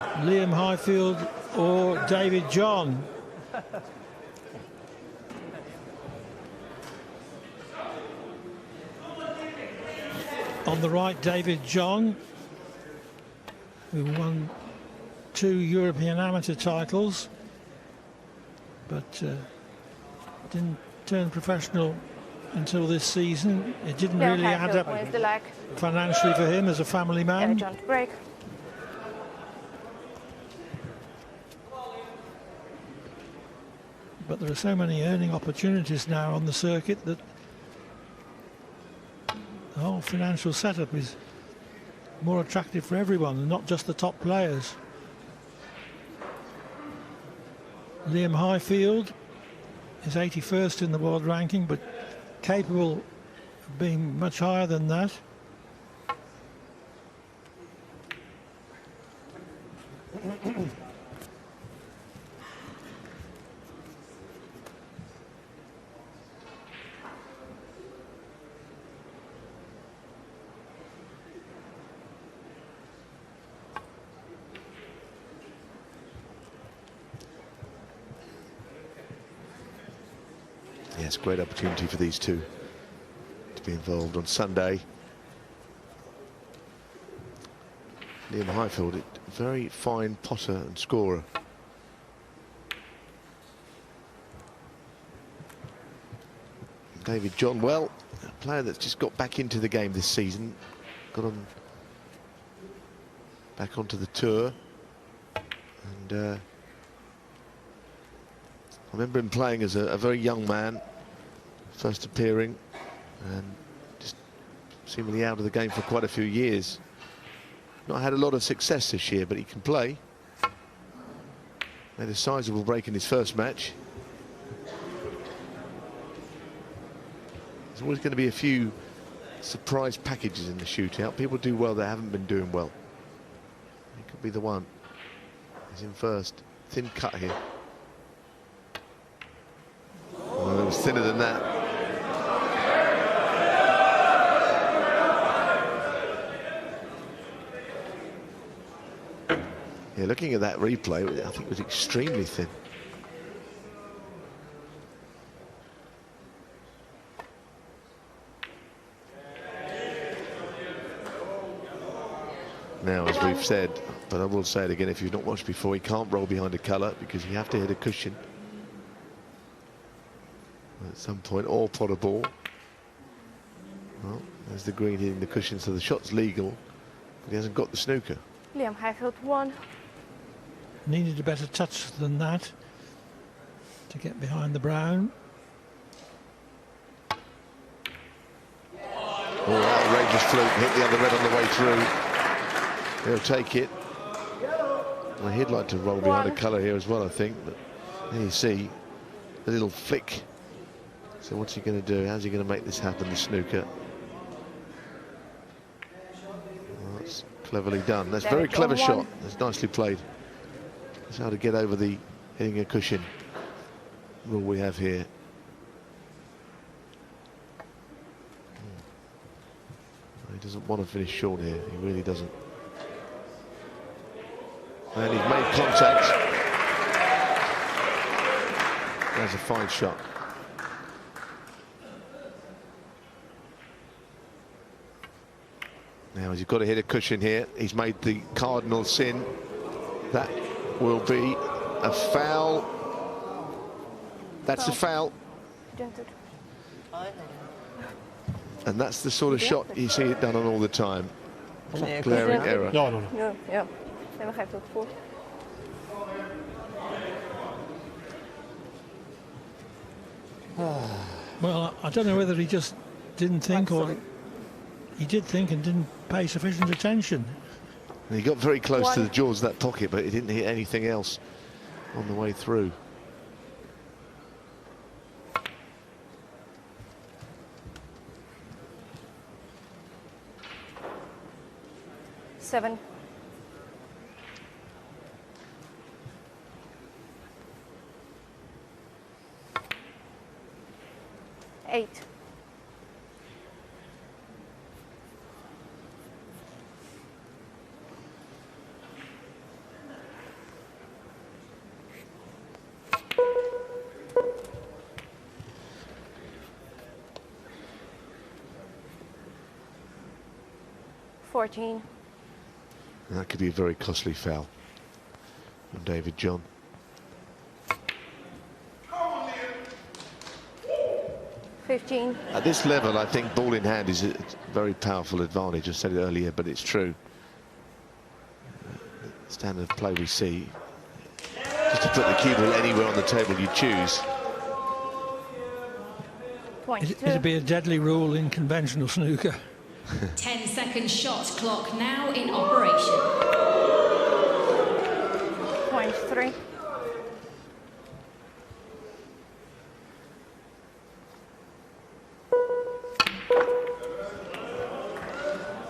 Liam Highfield or David John. On the right, David John, who won 2 European amateur titles, but didn't turn professional until this season. It didn't really add up financially for him as a family man. John to break. But there are so many earning opportunities now on the circuit that the whole financial setup is more attractive for everyone and not just the top players. Liam Highfield is 81st in the world ranking, but capable of being much higher than that. Yes, great opportunity for these two to be involved on Sunday. Liam Highfield, a very fine potter and scorer. David John, well, a player that's just got back into the game this season, got on back onto the tour, and I remember him playing as a very young man, first appearing, and just seemingly out of the game for quite a few years. Not had a lot of success this year, but he can play. Made a sizable break in his first match. There's always going to be a few surprise packages in the shootout. People do well that haven't been doing well. He could be the one. He's in first. Thin cut here. Well, it was thinner than that. Yeah, looking at that replay, I think it was extremely thin. Now, as we've said, but I will say it again, if you've not watched before, he can't roll behind a colour because you have to hit a cushion at some point, or pot a ball. Well, there's the green hitting the cushion, so the shot's legal, but he hasn't got the snooker. Liam Highfield won. Needed a better touch than that to get behind the brown. Oh, outrageous fluke, hit the other red on the way through. He'll take it. Well, he'd like to roll behind a colour here as well, I think, but there you see the little flick. So what's he going to do? How's he going to make this happen, the snooker? Well, that's cleverly done. That's a very clever shot. That's nicely played. That's how to get over the hitting a cushion rule we have here. He doesn't want to finish short here. He really doesn't. And he's made contact. That's a fine shot. Now he's got to hit a cushion here. He's made the cardinal sin. That will be a foul. That's a foul. And that's the sort of shot you see it done on all the time. Glaring error. No. Ja. En we geven het voor. Well, I don't know whether he just didn't think, or he did think and didn't pay sufficient attention. And he got very close to the jaws of that pocket, but he didn't hit anything else on the way through. Seven. 8. 14. And that could be a very costly foul from David John. At this level, I think ball in hand is a very powerful advantage. I said it earlier, but it's true. Standard play we see. Just to put the cue ball anywhere on the table you choose. It'd be a deadly rule in conventional snooker. 10-second shot clock now in operation. 0.3.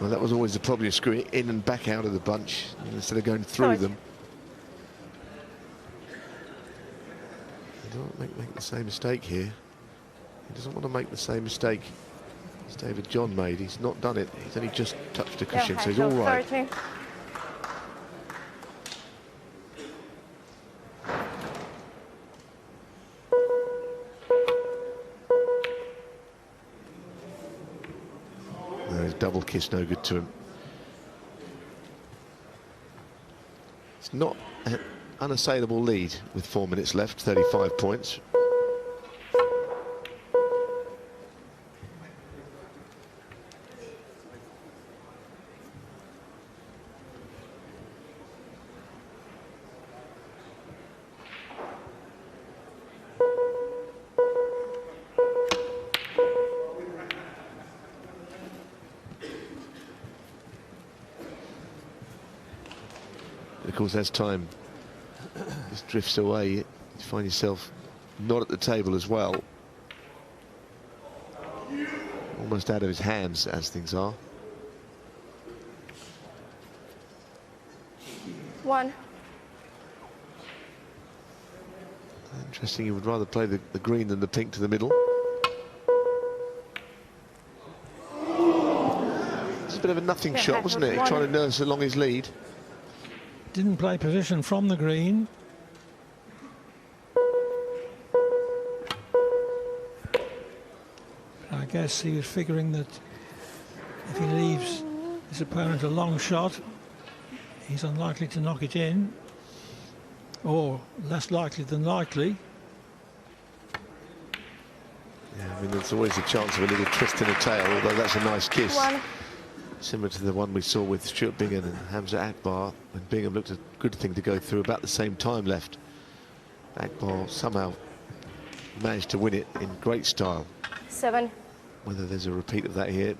Well, that was always the problem, screwing it in and back out of the bunch instead of going through them. He doesn't make the same mistake here. He doesn't want to make the same mistake as David John made. He's not done it. He's only just touched the cushion, so he's all right. 30. His double kiss no good to him. It's not an unassailable lead with 4 minutes left, 35 points. Of course, as time just drifts away, you find yourself not at the table as well. Almost out of his hands as things are. 1. Interesting, he would rather play the green than the pink to the middle. It's a bit of a nothing shot, wasn't it? Trying to nurse along his lead. Didn't play position from the green. I guess he was figuring that if he leaves his opponent a long shot, he's unlikely to knock it in, or less likely than likely. Yeah, I mean, there's always a chance of a little twist in the tail, although that's a nice kiss. 1. Similar to the one we saw with Stuart Bingham and Hamza Akbar, when Bingham looked a good thing to go through, about the same time left. Akbar somehow managed to win it in great style. 7. Whether there's a repeat of that here,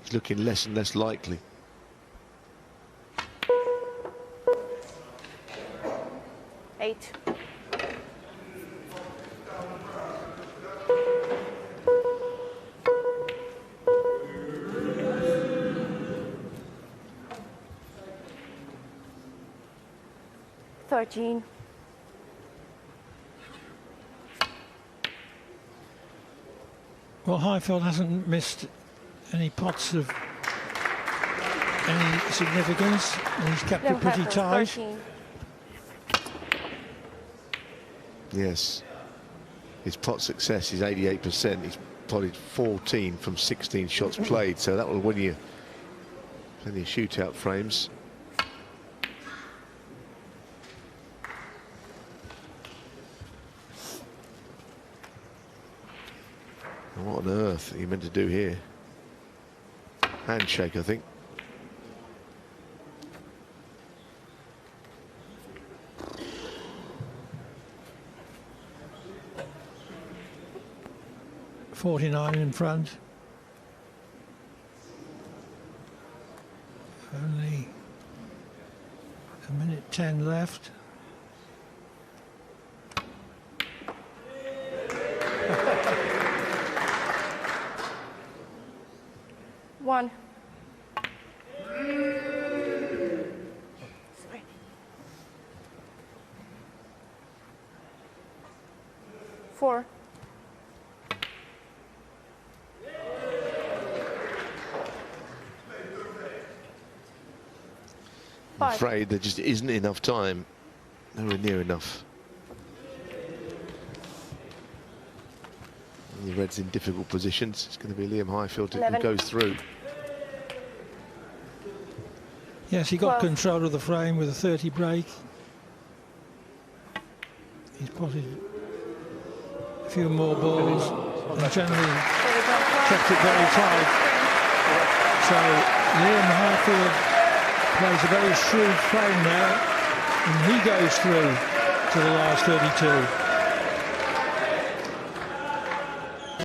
it's looking less and less likely. 8. Well, Highfield hasn't missed any pots of any significance, and he's kept it pretty tight. 13. Yes, his pot success is 88%. He's potted 14 from 16 shots played, so that will win you plenty of shootout frames. What on earth are you meant to do here? Handshake, I think. .49 in front. Only a minute 10 left. One. Sorry. 4. I'm afraid there just isn't enough time. Nowhere near enough. And the Reds in difficult positions. It's going to be Liam Highfield who goes through. Yes, he got 12. control of the frame with a 30 break. He's potted a few more balls and generally kept it very tight. So Liam Highfield plays a very shrewd frame there, and he goes through to the last 32.